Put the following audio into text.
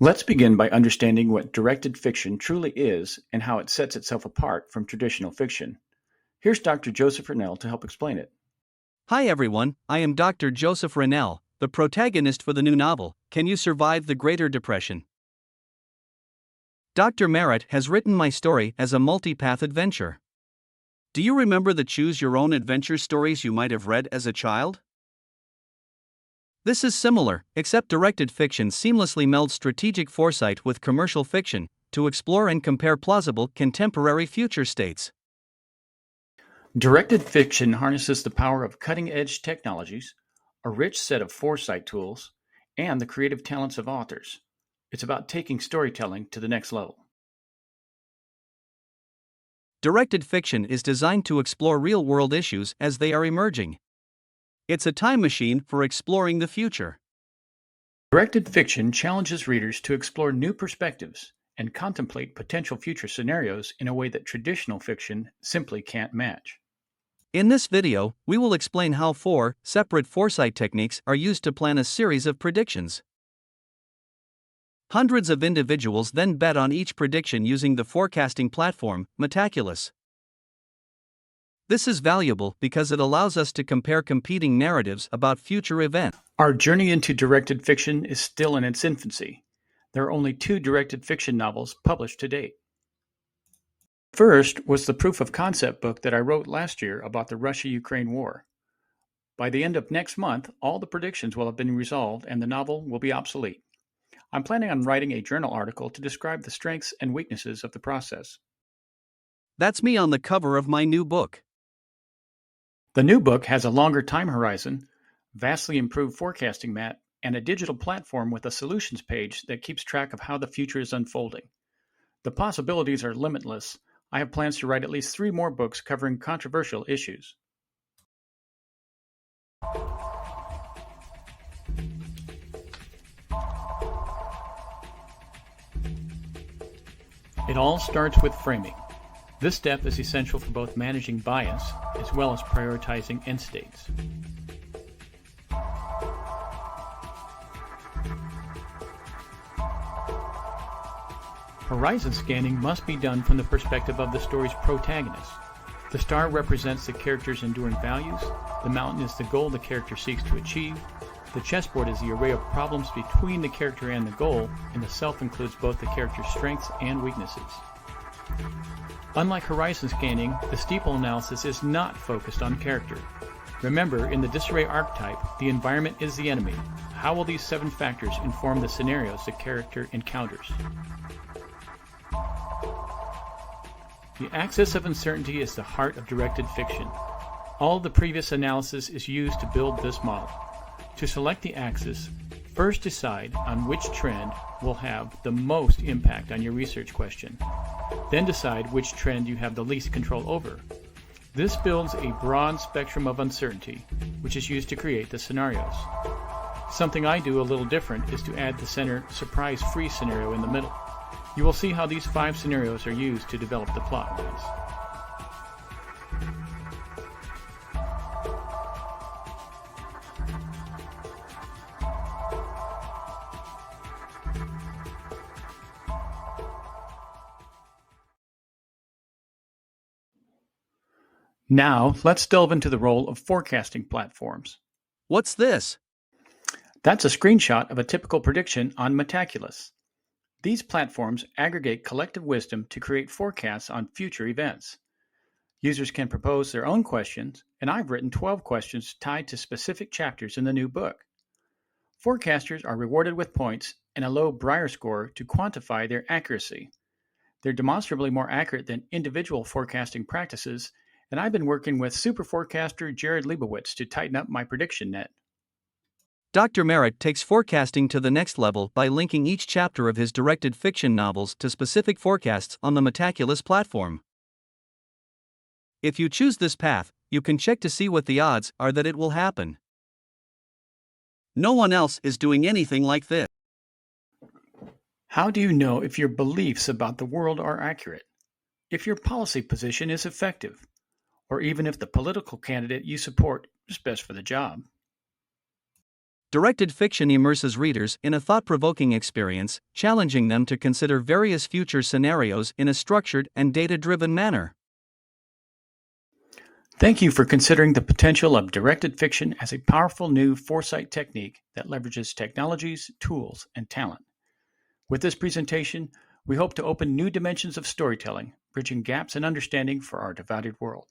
Let's begin by understanding what directed fiction truly is and how it sets itself apart from traditional fiction. Here's Dr. Joseph Rennell to help explain it. Hi everyone, I am Dr. Joseph Rennell, the protagonist for the new novel, Can You Survive the Greater Depression? Dr. Merritt has written my story as a multi-path adventure. Do you remember the choose-your-own-adventure stories you might have read as a child? This is similar, except directed fiction seamlessly melds strategic foresight with commercial fiction to explore and compare plausible contemporary future states. Directed fiction harnesses the power of cutting-edge technologies, a rich set of foresight tools, and the creative talents of authors. It's about taking storytelling to the next level. Directed fiction is designed to explore real-world issues as they are emerging. It's a time machine for exploring the future. Directed fiction challenges readers to explore new perspectives and contemplate potential future scenarios in a way that traditional fiction simply can't match. In this video, we will explain how 4 separate foresight techniques are used to plan a series of predictions. Hundreds of individuals then bet on each prediction using the forecasting platform, Metaculus. This is valuable because it allows us to compare competing narratives about future events. Our journey into directed fiction is still in its infancy. There are only 2 directed fiction novels published to date. First was the proof of concept book that I wrote last year about the Russia-Ukraine war. By the end of next month, all the predictions will have been resolved and the novel will be obsolete. I'm planning on writing a journal article to describe the strengths and weaknesses of the process. That's me on the cover of my new book. The new book has a longer time horizon, vastly improved forecasting map, and a digital platform with a solutions page that keeps track of how the future is unfolding. The possibilities are limitless. I have plans to write at least 3 more books covering controversial issues. It all starts with framing. This step is essential for both managing bias as well as prioritizing end states. Horizon scanning must be done from the perspective of the story's protagonist. The star represents the character's enduring values, the mountain is the goal the character seeks to achieve, the chessboard is the array of problems between the character and the goal, and the self includes both the character's strengths and weaknesses. Unlike horizon scanning, the steeple analysis is not focused on character. Remember, in the disarray archetype, the environment is the enemy. How will these 7 factors inform the scenarios the character encounters? The axis of uncertainty is the heart of directed fiction. All of the previous analysis is used to build this model. To select the axis, first decide on which trend will have the most impact on your research question. Then decide which trend you have the least control over. This builds a broad spectrum of uncertainty, which is used to create the scenarios. Something I do a little different is to add the center surprise-free scenario in the middle. You will see how these 5 scenarios are used to develop the plot lines. Now, let's delve into the role of forecasting platforms. What's this? That's a screenshot of a typical prediction on Metaculus. These platforms aggregate collective wisdom to create forecasts on future events. Users can propose their own questions, and I've written 12 questions tied to specific chapters in the new book. Forecasters are rewarded with points and a low Brier score to quantify their accuracy. They're demonstrably more accurate than individual forecasting practices, and I've been working with super forecaster Jared Leibowitz to tighten up my prediction net. Dr. Merritt takes forecasting to the next level by linking each chapter of his directed fiction novels to specific forecasts on the Metaculus platform. If you choose this path, you can check to see what the odds are that it will happen. No one else is doing anything like this. How do you know if your beliefs about the world are accurate? If your policy position is effective? Or even if the political candidate you support is best for the job? Directed fiction immerses readers in a thought-provoking experience, challenging them to consider various future scenarios in a structured and data-driven manner. Thank you for considering the potential of directed fiction as a powerful new foresight technique that leverages technologies, tools, and talent. With this presentation, we hope to open new dimensions of storytelling, bridging gaps in understanding for our divided world.